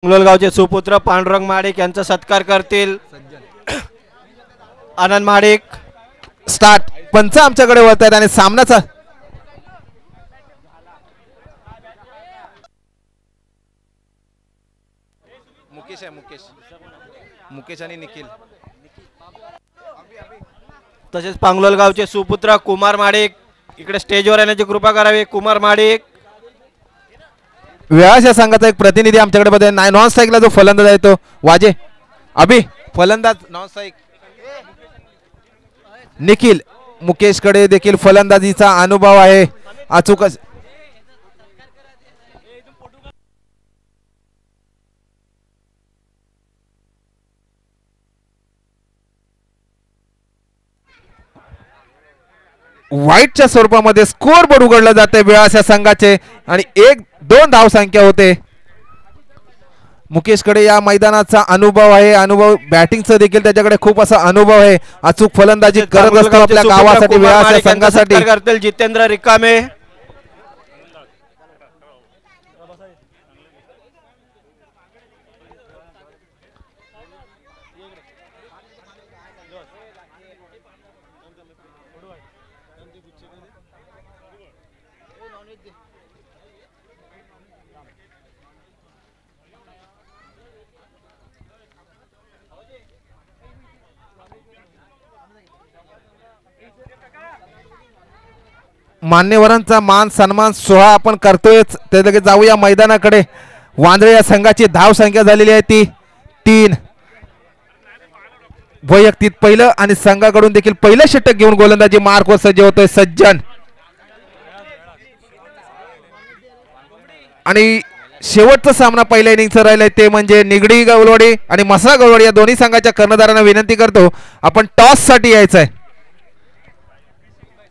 मंगलोलगावचे सुपुत्र पांडुरंग माडिक यांचा सत्कार करतील आनंद माडिक। स्टार्ट पंच आमच्याकडे वळत आहेत आणि सामनाचा मुकेश आहे मुकेश आणि निखिल। तसेच पांगलोलगावचे सुपुत्र कुमार माडिक इकडे स्टेजवर येण्याची कृपा करावी। कुमार माडिक वेळाच्या संघाचा एक प्रतिनिधी आमच्याकडे बघा नॉन स्ट्राईकला जो फलंदाज आहे तो वाजे अभि फलंदाज नॉन स्ट्राईक निखिल मुकेश कडे देखील फलंदाजीचा अनुभव आहे अचूक व्हाईटच्या स्वरूपामध्ये स्कोर बोर्ड उघडलं जाते वेळाच्या संघाचे आणि 1-2 धाव संख्या होते। मुकेशकडे या मैदानाचा अनुभव आहे अनुभव बॅटिंगचा देखील त्याच्याकडे खूप असा अनुभव आहे अचूक फलंदाजी करत असतो आपल्या गावासाठी वेळाच्या संघासाठी करतील जितेंद्र रिकामे। मान्यवरांचा मान सन्मान सोहळा आपण करतोयच ते लगेच जाऊया मैदानाकडे। वांद्रे या संघाची धाव संख्या झालेली आहे ती 3 वैयक्तिक पहिलं आणि संघाकडून देखील पहिलं षटक घेऊन गोलंदाजी मार्कवर सज्ज होतोय सज्जन आणि शेवटचा सामना पहिल्या इनिंगचा राहिलाय ते म्हणजे निगडी गवळवाडी आणि मसरा गवळवाडी या दोन्ही संघाच्या कर्णधारांना विनंती करतो आपण टॉस साठी यायचंय।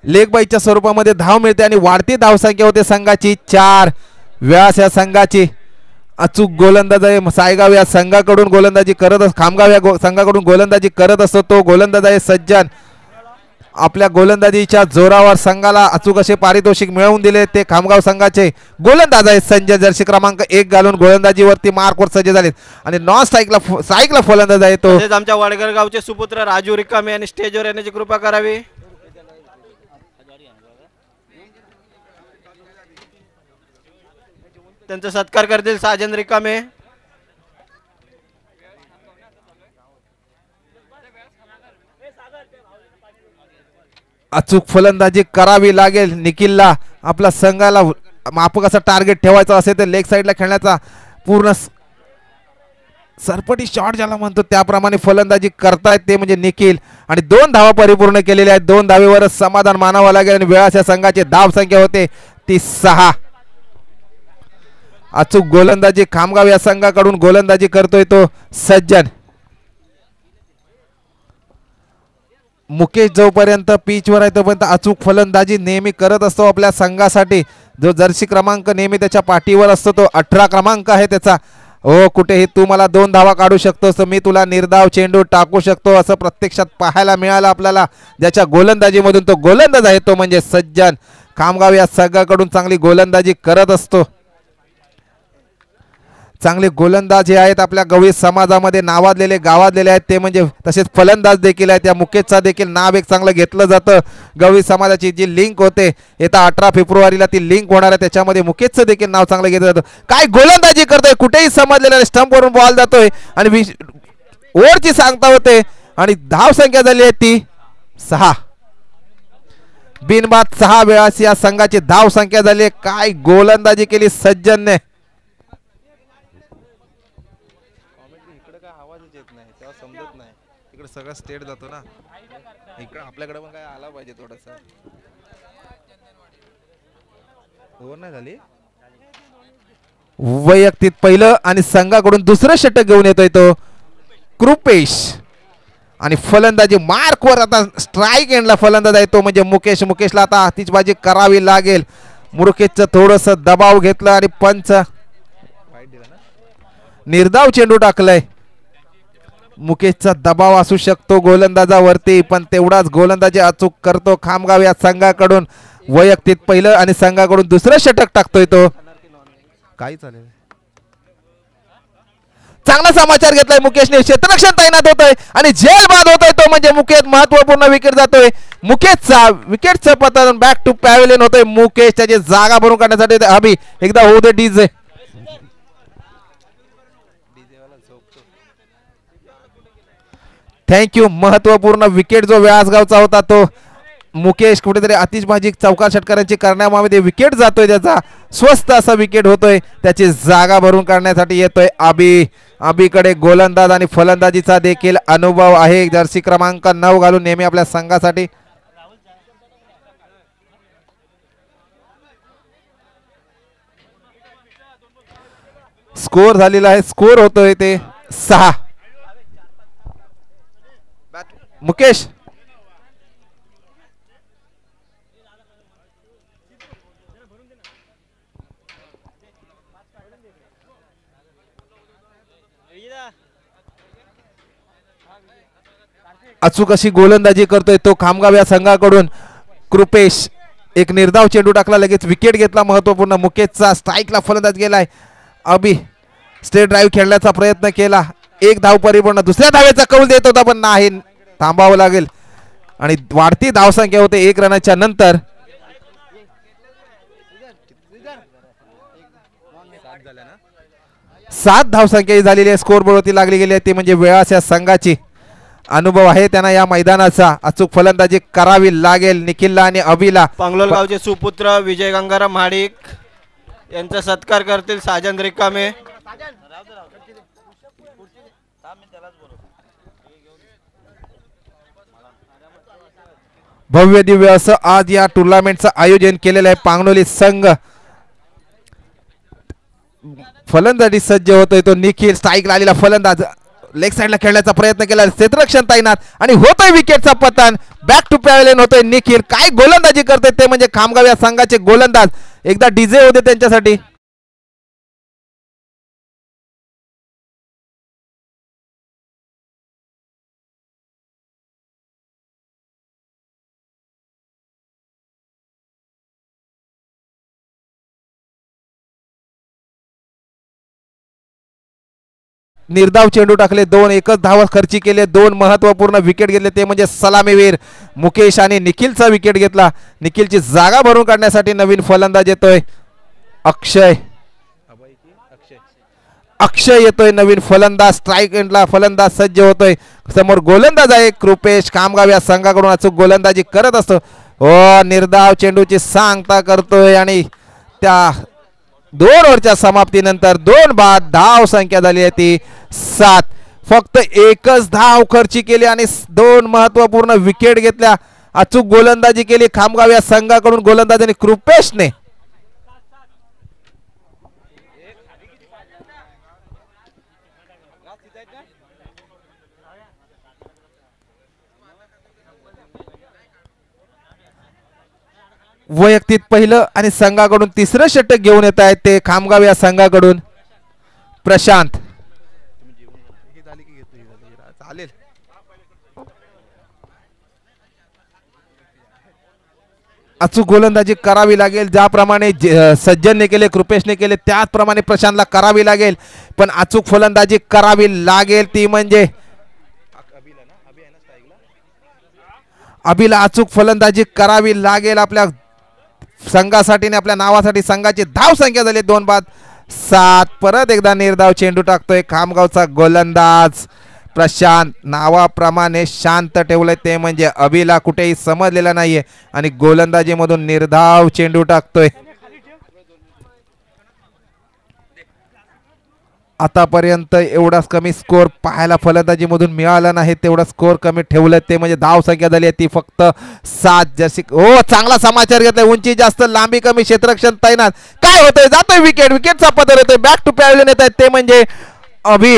लेग बाईच्या स्वरूपामध्ये धाव मिळते आणि वाढती धाव संख्या होते संघाची 4 व्यास या संघाची अचूक गोलंदाज आहे सायगाव या संघाकडून गोलंदाजी करत खामगाव या संघाकडून गोलंदाजी करत असतो तो गोलंदाज आहे सज्जन। आपल्या गोलंदाजीच्या जोरावर संघाला अचूक असे पारितोषिक मिळवून दिले ते खामगाव संघाचे गोलंदाज आहे संजय जर्सी क्रमांक 1 घालून गोलंदाजीवरती मार्कवर सज्ज झालेत आणि नॉन स्ट्राईकला फलंदाज आहे तो आमच्या वडगर गावचे सुपुत्र राजू रिकामे आणि स्टेजवर येण्याची कृपा करावी। त्यांचा सत्कार करतील साजन रिकामे। अचूक फलंदाजी करावी लागेल निखिलला आपला संघाला माफक असा टार्गेट ठेवायचा असेल तर लेग साइडला खेळण्याचा पूर्ण सरपटी शॉट ज्याला म्हणतो त्याप्रमाणे फलंदाजी करतायत ते म्हणजे निखिल आणि 2 धावा परिपूर्ण केलेल्या आहेत 2 धावेवरच समाधान मानावं लागेल आणि वेळाच्या संघाची धाव संख्या होते ती 6। अचूक गोलंदाजी खामगाव या संघाकडून गोलंदाजी करतोय तो सज्जन। मुकेश जोपर्यंत पिचवर आहे तोपर्यंत अचूक फलंदाजी नेहमी करत असतो आपल्या संघासाठी जो जर्सी क्रमांक नेहमी त्याच्या पाठीवर असतो तो 18 क्रमांक आहे त्याचा। हो कुठेही तू मला 2 धावा काढू शकतोस तर मी तुला निर्धाव चेंडू टाकू शकतो असं प्रत्यक्षात पाहायला मिळालं आपल्याला ज्याच्या गोलंदाजीमधून तो गोलंदाज आहे तो म्हणजे सज्जन। खामगाव या संघाकडून चांगली गोलंदाजी करत असतो चांगले गोलंदाज हे आहेत आपल्या गवळी समाजामध्ये नावाजलेले गावाजलेले आहेत ते म्हणजे तसेच फलंदाज देखील आहेत। त्या मुकेशचा देखील नाव एक चांगलं घेतलं जातं गवळी समाजाची जी लिंक होते येत्या 18 फेब्रुवारीला ती लिंक होणार आहे त्याच्यामध्ये मुकेशचं देखील नाव चांगलं घेतलं जातं। काय गोलंदाजी करतोय कुठेही समजलेलं स्टंपवरून बॉल जातोय आणि ओव्हरची सांगता होते आणि धाव संख्या झाली आहे ती 6 बिनबाद 6 वेळास या संघाची धाव संख्या झाली। काय गोलंदाजी केली सज्जनने समजत नाही इकडे सगळं स्टेट जातो ना इकडे आपल्याकडे पण काय आला पाहिजे थोडंसं ओव्हर नाही झाली वैयक्तिक पहिलं आणि संघाकडून दुसरं षटक घेऊन येतोय तो कृपेश आणि फलंदाजी मार्कवर आता स्ट्राईक एंडला फलंदाज आहे तो म्हणजे मुकेशला आता आतिषबाजी करावी लागेल। मुकेशचं थोडस दबाव घेतलं आणि पंच निर्धाव चेंडू टाकलाय। मुकेशचा दबाव असू शकतो गोलंदाजावरती पण तेवढाच गोलंदाजी अचूक करतो खामगाव या संघाकडून वैयक्तिक पहिलं आणि संघाकडून दुसरं षटक टाकतोय तो काही चालेल चांगला समाचार घेतलाय मुकेशने. क्षेत्ररक्षण तैनात होतोय आणि झेल बाद होतोय तो म्हणजे मुकेश. महत्वपूर्ण विकेट जातोय मुकेशचा. विकेटचं पतन बॅक टू पॅव्हलियन होतोय. मुकेश त्याची जागा भरून काढण्यासाठी अभि एकदा होऊ दे डीजे. थँक्यू. महत्वपूर्ण विकेट जो व्यासगावचा होता तो मुकेश कुठेतरी आतिषबाजी चौकार षटकारांची करण्यामध्ये विकेट जातोय. त्याचा स्वस्त असा विकेट होतोय. त्याची जागा भरून काढण्यासाठी येतोय अभि. अभिकडे गोलंदाज आणि फलंदाजीचा देखील अनुभव आहे. जर्सी क्रमांक 9 घालून नेहमी आपल्या संघासाठी स्कोर झालेला आहे. स्कोर होतोय ते 6. मुकेश अचूक अशी गोलंदाजी करतोय तो खामगाव या संघाकडून. कृपेश एक निर्धाव चेंडू टाकला, लगेच विकेट घेतला. महत्वपूर्ण मुकेशचा स्ट्राईकला फलंदाज गेलाय. अभि स्ट्रेट ड्राईव्ह खेळण्याचा प्रयत्न केला. एक धाव परिपूर्ण. दुसऱ्या धावेचा कौल देत होता पण नाही, थांबावं लागेल आणि वाढती धावसंख्या होते 1 रनाच्या नंतर. 7 धावसंख्या झालेली आहे. स्कोर बोर्डवरती लागली गेली आहे ती म्हणजे वेळास या संघाची. अनुभव आहे त्यांना या मैदानाचा. अचूक फलंदाजी करावी लागेल निखिलला आणि अभिला. पांगलोल गावचे सुपुत्र विजय गंगाराम महाडिक यांचा सत्कार करतील साजन रिकामे. भव्य दिव्य असं आज या टुर्नामेंटचं आयोजन केलेलं आहे. पांगलोली संघ फलंदाजी सज्ज होतोय तो निखिल. स्ट्राईक आलेला फलंदाज लेग साइडला खेळण्याचा प्रयत्न केला. क्षेत्ररक्षण तैनात आणि होतोय विकेटचा पतन. बॅक टू पॅव्हलियन होतोय निखिल. काय गोलंदाजी करतोय ते म्हणजे खामगाव या संघाचे गोलंदाज. एकदा डीजे होते त्यांच्यासाठी. निर्धाव चेंडू टाकले 2. एकच धाव खर्ची केले. 2 महत्वपूर्ण विकेट घेतले ते म्हणजे सलामीवीर मुकेश आणि निखिलचा विकेट घेतला. निखिलची जागा भरून काढण्यासाठी नवीन फलंदाज येतोय अक्षय. अक्षय येतोय नवीन फलंदाज. स्ट्राईक एंडला फलंदाज सज्ज होतोय. समोर गोलंदाज आहे कृपेश. खामगाव या संघाकडून अचूक गोलंदाजी करत असतो. हो, निर्धाव चेंडूची सांगता करतोय आणि त्या 2 ओव्हरच्या समाप्तीनंतर 2 बाद. धाव संख्या झाली आहे ती 7. फक्त एकच धाव खर्ची केली आणि 2 महत्वपूर्ण विकेट घेतल्या. अचूक गोलंदाजी केली खामगाव या संघाकडून गोलंदाज आणि कृपेशने. वैयक्तिक पहिलं आणि संघाकडून 3रं षटक घेऊन येत आहेत ते खामगाव या संघाकडून प्रशांत. अचूक गोलंदाजी करावी लागेल. ज्याप्रमाणे सज्जनने केले, कृपेशने केले, त्याचप्रमाणे प्रशांतला करावी लागेल. पण अचूक फलंदाजी करावी लागेल ती म्हणजे अभिला अचूक फलंदाजी करावी लागेल आपल्या संघासाठी आणि आपल्या नावासाठी. संघाची धाव संख्या झाली 2 बाद 7. परत एकदा निर्धाव चेंडू टाकतोय खामगावचा गोलंदाज प्रशांत. नावाप्रमाणे शांत ठेवलंय ते म्हणजे अभिला कुठेही समजलेला नाहीये आणि गोलंदाजीमधून निर्धाव चेंडू टाकतोय. आतापर्यंत एवढाच कमी स्कोर पाहायला फलंदाजीमधून मिळाला नाही. तेवढा स्कोर कमी ठेवलं ते म्हणजे धाव संख्या झाली आहे ती फक्त 7. जशी हो, चांगला समाचार घेतलाय. उंची जास्त, लांबी कमी, क्षेत्ररक्षण तैनात. काय होतंय? जातोय विकेट. विकेटचा पदर येतोय. बॅक टू पॅव्हलियन येत आहेत ते म्हणजे अभि.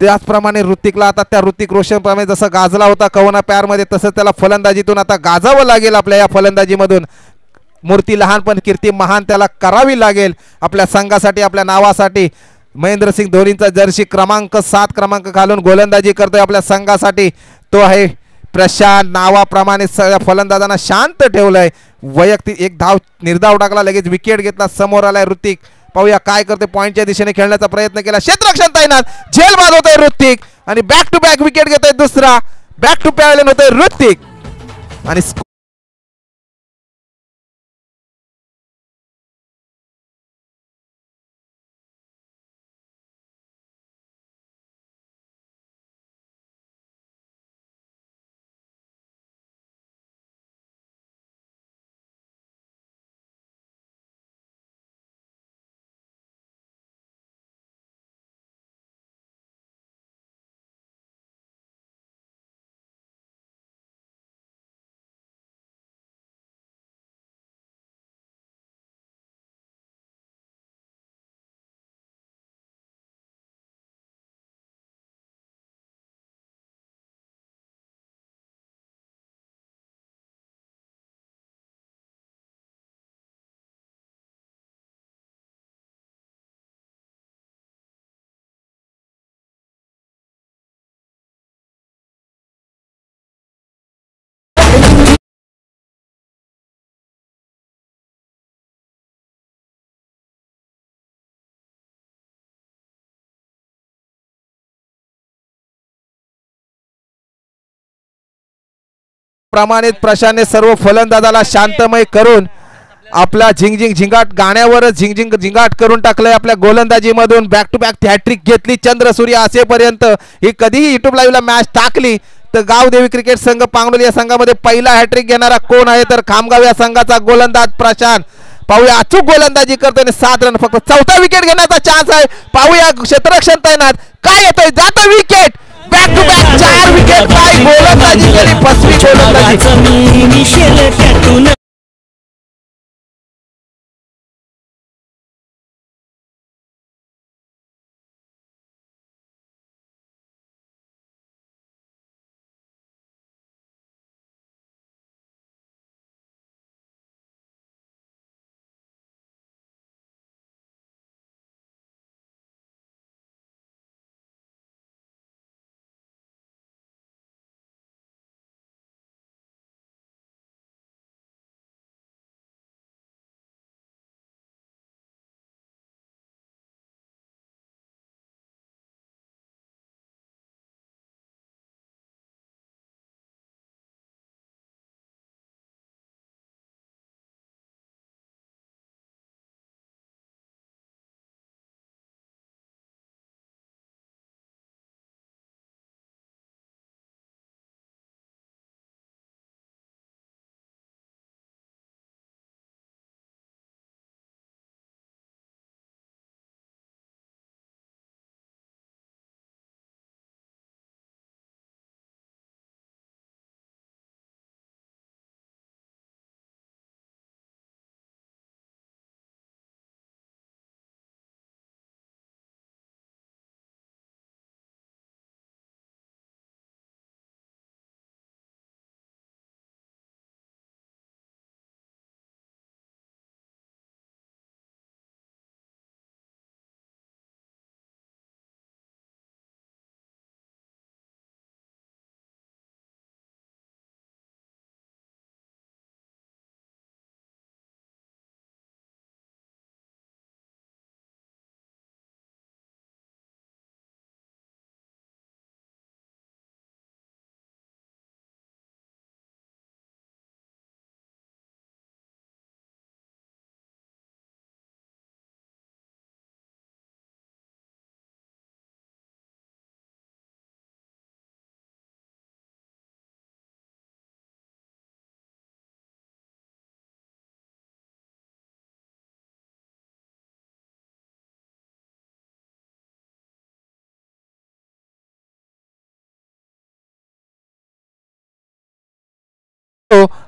त्याचप्रमाणे ऋतिकला आता त्या ऋतिक रोशन प्रमाणे जसं गाजला होता कवना प्यार मध्ये तसं त्याला फलंदाजीतून आता गाजावं लागेल आपल्या या फलंदाजीमधून. मूर्ती लहान पण कीर्ती महान त्याला करावी लागेल आपल्या संघासाठी आपल्या नावासाठी. महेंद्रसिंग धोनीचा जर्सी क्रमांक 7 क्रमांक घालून गोलंदाजी करतोय आपल्या संघासाठी तो आहे प्रशांत. नावाप्रमाणे सगळ्या फलंदाजांना शांत ठेवलंय. वैयक्तिक एक धाव निर्धाव टाकला लगेच विकेट घेतला. समोर आलाय ऋतिक. पाहूया काय करते. पॉइंटच्या दिशेने खेळण्याचा प्रयत्न केला. क्षेत्ररक्षण तैनात झेल बाद होतोय ऋतिक आणि बॅक टू बॅक विकेट घेतोय दुसरा. बॅक टू पॅव्हलियन होतोय ऋतिक आणि प्रमाणित प्रशांतने सर्व फलंदाजाला शांतमय करून आपला झिंगझिंग झिंगाट गाण्यावरच झिंगझिंग झिंगाट करून टाकलंय. आपल्या गोलंदाजीमधून बॅक टू बॅक हॅट्रिक घेतली. चंद्रसूर्य असेपर्यंत ही कधीही युट्यूब लाईव्हला मॅच टाकली तर गावदेवी क्रिकेट संघ पांगलोली या संघामध्ये पहिला हॅट्रिक घेणारा कोण आहे तर खामगाव या संघाचा गोलंदाज प्रशांत. पाहूया अचूक गोलंदाजी करतो आणि 7 रन फक्त. चौथा विकेट घेण्याचा चान्स आहे. पाहूया क्षेत्ररक्षण तैनात काय येतोय जातं wicket. Back to back 4 wicket. काय गोलंदाजी केली. 5वी गोलंदाजी.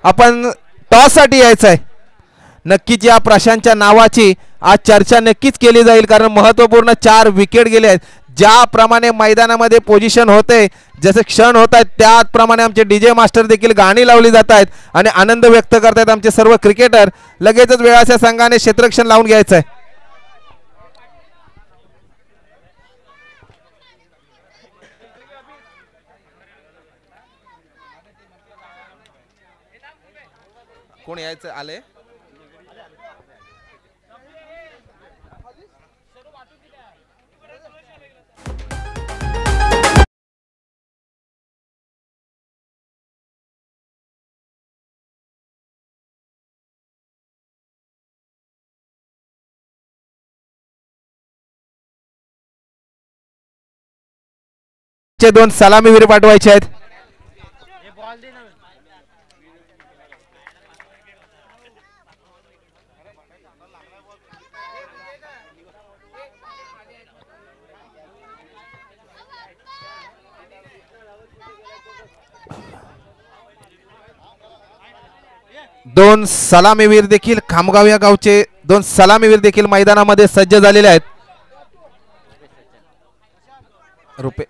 आपण टॉस साठी यायचं आहे. नक्कीच या प्रशांतच्या नावाची आज चर्चा नक्कीच केली जाईल कारण महत्त्वपूर्ण 4 विकेट गेले आहेत. ज्याप्रमाणे मैदानामध्ये पोझिशन होते, जसे क्षण होत आहेत त्याचप्रमाणे आमचे डीजे मास्टर देखील गाणी लावली जात आहेत आणि आनंद व्यक्त करतायत आमचे सर्व क्रिकेटर. लगेचच वेळाच्या संघाने क्षेत्ररक्षण लावून घ्यायचं आहे. कोण यायचं आले? दोन सलामीवीर पाठवायचे आहेत. दोन सलामीवीर देखील खामगाव या गावचे दोन सलामीवीर देखील मैदानामध्ये सज्ज झालेले आहेत. रुपे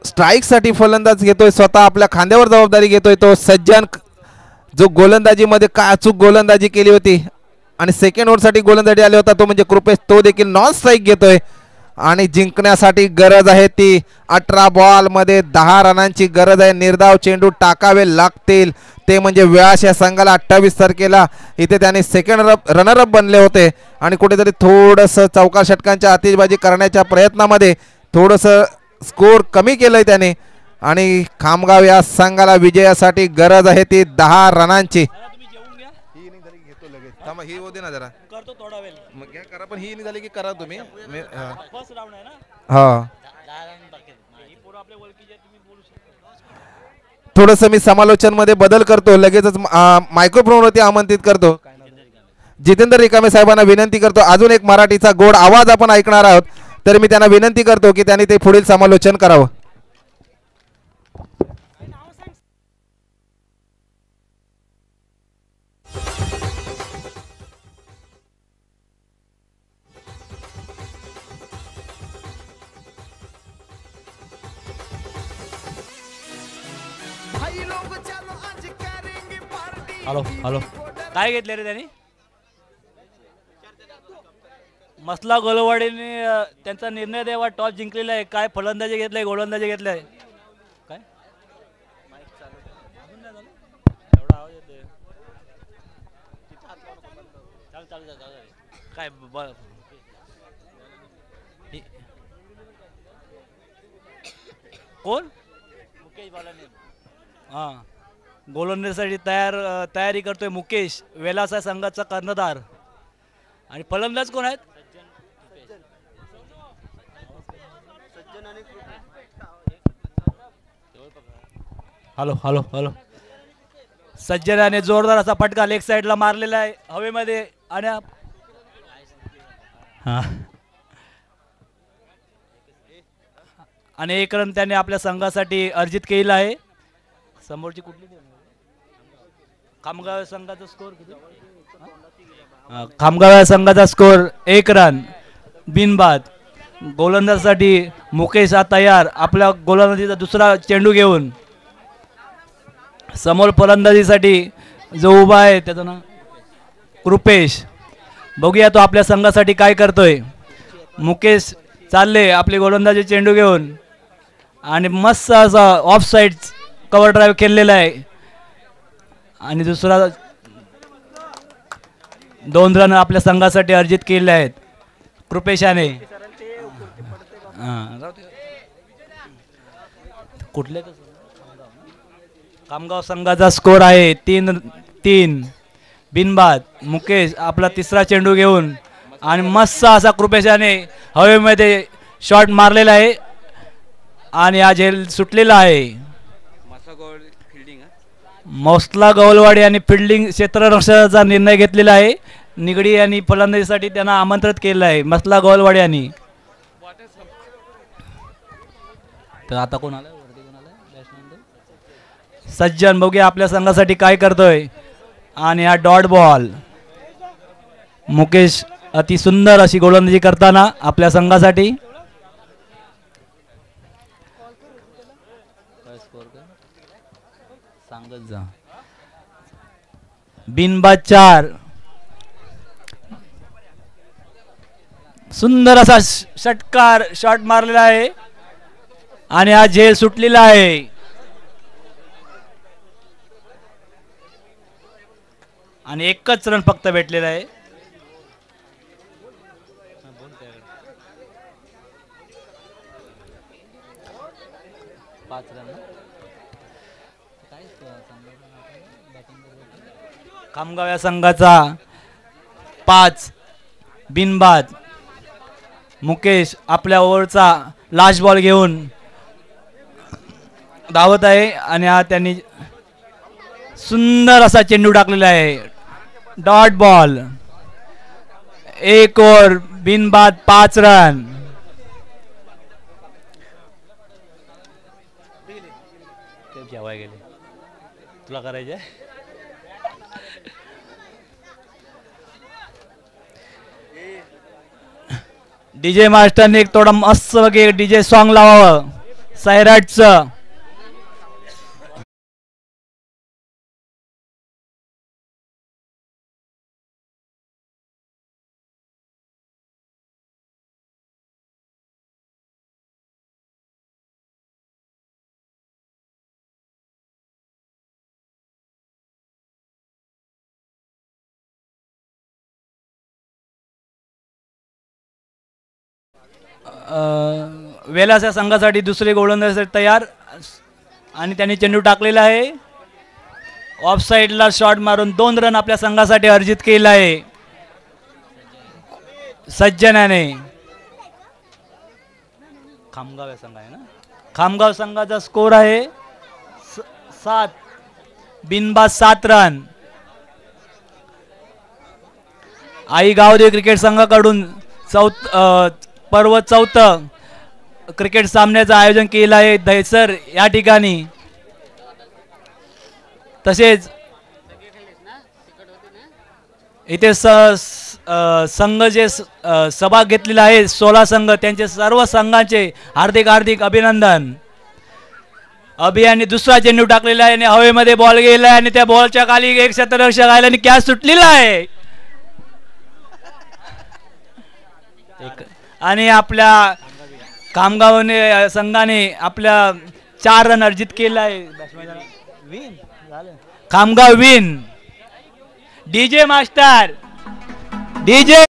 स्ट्राईक साठी फलंदाज घेतोय, स्वतः आपल्या खांद्यावर जबाबदारी घेतोय तो सज्जन, जो गोलंदाजीमध्ये काय अचूक गोलंदाजी केली होती आणि सेकंड ओव्हरसाठी गोलंदाजी आले होता तो म्हणजे कृपेश, तो देखील नॉन स्ट्राईक घेतोय आणि जिंकण्यासाठी गरज आहे ती 18 बॉल मध्ये 10 रनांची गरज आहे. निर्धाव चेंडू टाकावे लागतील, ते म्हणजे व्यास या संघाला 28 तारखेला इथे त्याने सेकंड रनरअप बनले होते आणि कुठेतरी थोडंसं चौकार षटकांच्या आतिषबाजी करण्याच्या प्रयत्नामध्ये थोडंसं स्कोर कमी केलंय त्याने आणि खामगाव या संघाला विजयासाठी गरज आहे ती 10 रनांची. ही होते ना जरा करतो थोडा वेळ मग घ्या करा, पण ही निघाली की करा तुम्ही. फर्स्ट राऊंड आहे ना. हा आपल्या ओळखीचे तुम्ही बोलू शकता. थोडंसं मी समालोचन मध्ये बदल करतो, लगेचच मायक्रोफोनवरती आमंत्रित करतो. जितेंद्र रिकामे साहेबांना विनंती करतो, अजून एक मराठीचा गोड आवाज आपण ऐकणार आहोत, तर मी त्यांना विनंती करतो की त्यांनी ते पुढील समालोचन करावं. हॅलो हॅलो काय घेतले रे त्यांनी? मसला गोलवाडीने त्यांचा निर्णय द्यावा, टॉस जिंकलेला आहे. काय फलंदाजी घेतलाय, गोलंदाजी घेतलाय काय? एवढा आवाज येतोय. काय कोण? मुकेश बालाने. हां, गोलंदाजीसाठी तयारी करतोय मुकेश, वेलासा संघाचा कर्णधार. आणि फलंदाज कोण आहेत? हॅलो हॅलो हॅलो सज्जनाने जोरदार असा फटका लेग साईडला मारलेला आहे हवेमध्ये आणि आणि एक रन त्याने आपल्या संघासाठी अर्जित केलेला आहे. समोरची कुठली खामगाव संघाचा स्कोर किती? खामगाव संघाचा स्कोर 1 रन बिनबाद. गोलंदाजीसाठी मुकेश हा तयार, आपल्या गोलंदाजीचा दुसरा चेंडू घेऊन. समोर फलंदाजीसाठी जो उभा आहे त्याचं नाव कृपेश. बघूया तो आपल्या संघासाठी काय करतोय. मुकेश चालले आपली गोलंदाजी चेंडू घेऊन आणि मस्त असा ऑफ साईड कव्हर ड्राईव्ह केलेला आहे आणि दुसरा 2 रन आपल्या संघासाठी अर्जित केले आहेत कृपेशाने. कुठले खामगाव संघाचा स्कोर आहे 3 बिनबाद. मुकेश आपला तिसरा चेंडू घेऊन आणि मस्त असा कृपेशाने हवेमध्ये शॉट मारलेला आहे आणि हा झेल सुटलेला आहे. मौसला गवलवाडी आणि फिल्डिंग क्षेत्ररक्षणाचा निर्णय घेतलेला आहे. निगडी आणि फलंदाजीसाठी त्यांना आमंत्रित केलं आहे मसला गवलवाडी यांनी. तर आता कोण आलं? सज्जन. बघूया आपल्या संघासाठी काय करतोय. आणि हा डॉट बॉल. मुकेश अति सुंदर अशी गोलंदाजी करताना आपल्या संघासाठी. बिनबाद 4. सुंदर असा षटकार शॉट मारलेला आहे आणि हा झेल सुटलेला आहे. आणि एकच रन फक्त भेटलेला आहे. खामगाव या संघाचा 5 बिनबाद. मुकेश आपल्या ओव्हरचा लास्ट बॉल घेऊन धावत आहे आणि हा त्यांनी सुंदर असा चेंडू टाकलेला आहे. Dot ball. 1 ओव्हर बिनबाद 5 रन. तुला करायचे डीजे मास्टरने एक थोडा मस्त वगैरे डीजे सॉन्ग लावावं सैराटचं. वेलास या संघासाठी दुसरे गोलंदाज तयार आणि त्यांनी चेंडू टाकलेला आहे. ऑफ साइडला शॉट मारून 2 रन आपल्या संघासाठी अर्जित केला आहे सज्जनाने. खामगाव या संघ आहे ना. खामगाव संघाचा स्कोर आहे 7 बिनबाद 7 रन. आई गावदेव क्रिकेट संघाकडून पर्व 4थं क्रिकेट सामन्याचं आयोजन केलं आहे दहिसर या ठिकाणी. तसेच इथे संघ जे सभा घेतलेला आहे 16 संघ त्यांचे सर्व संघांचे हार्दिक हार्दिक अभिनंदन. अभियाने दुसरा चेंडू टाकलेला आहे आणि हवेमध्ये बॉल गेला आणि त्या बॉलच्या खाली एक क्षेत्ररक्षक आहे आणि कॅच सुटलेला आहे. आणि आपल्या खामगावने संघाने आपल्या 4 रन अर्जित केला आहे. Khamgaon win. DJ master DJ